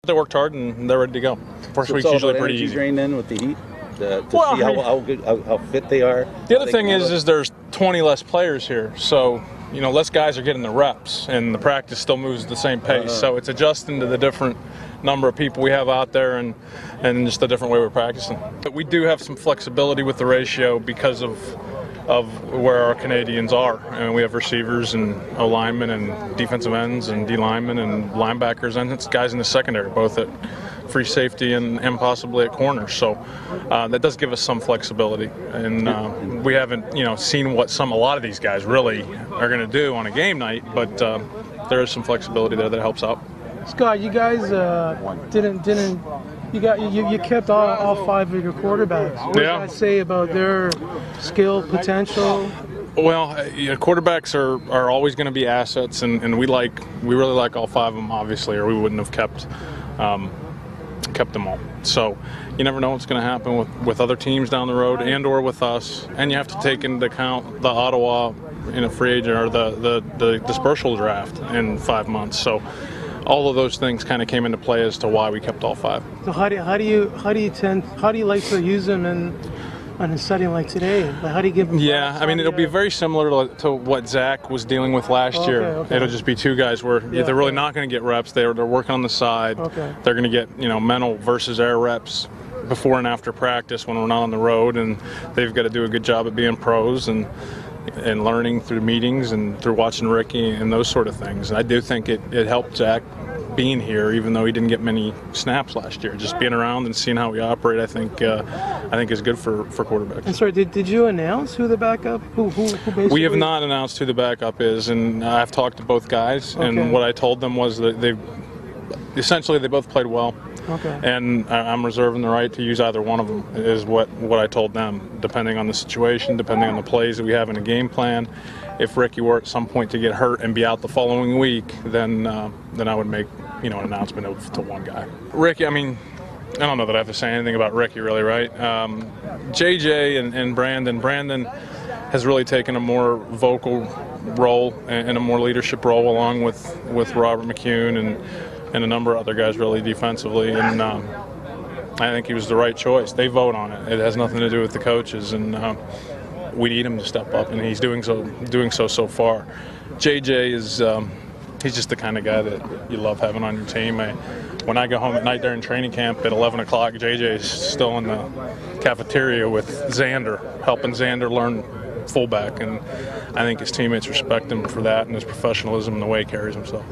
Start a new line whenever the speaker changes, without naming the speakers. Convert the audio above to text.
They worked hard and they're ready to go. First week's usually pretty easy.
Drain in with the heat to see how fit they are.
The other thing is there's 20 less players here, so less guys are getting the reps, and the practice still moves at the same pace. So it's adjusting to the different number of people we have out there and just the different way we're practicing. But we do have some flexibility with the ratio because of where our Canadians are. And we have receivers and O-linemen and defensive ends and D-linemen and linebackers, and it's guys in the secondary, both at free safety and possibly at corner. So that does give us some flexibility. And we haven't seen what a lot of these guys really are going to do on a game night, but there is some flexibility there that helps out.
Scott, you guys you kept all five of your quarterbacks. What does that say about their skill potential?
Well, quarterbacks are always going to be assets, and we really like all five of them, obviously, or we wouldn't have kept them all. So you never know what's going to happen with other teams down the road and/or with us, and you have to take into account the Ottawa free agent or the dispersal draft in 5 months. So all of those things kind of came into play as to why we kept all five.
So how do you like to use them in a setting like today? Like how do you give them?
Yeah, I mean it'll be very similar to what Zach was dealing with last year. Okay. It'll just be two guys where they're really not going to get reps. They're working on the side. Okay. They're going to get mental versus air reps before and after practice when we're not on the road, and they've got to do a good job at being pros and learning through meetings and through watching Ricky and those sort of things. And I do think it helped Zach being here, even though he didn't get many snaps last year. Just being around and seeing how we operate, I think is good for quarterbacks.
And sorry, did you announce who the backup? Who basically?
We have not announced who the backup is, and I've talked to both guys, and what I told them was that they both played well. Okay. And I'm reserving the right to use either one of them, is what I told them, depending on the situation, depending on the plays that we have in a game plan. If Ricky were at some point to get hurt and be out the following week, then I would make an announcement to one guy. Ricky, I mean, I don't know that I have to say anything about Ricky, really, right? JJ and Brandon has really taken a more vocal role and a more leadership role, along with Robert McCune and a number of other guys really defensively, and I think he was the right choice. They vote on it. It has nothing to do with the coaches, and we need him to step up, and he's doing so far. JJ is he's just the kind of guy that you love having on your team. When I go home at night during training camp at 11 o'clock, JJ is still in the cafeteria with Xander, helping Xander learn fullback, and I think his teammates respect him for that and his professionalism and the way he carries himself.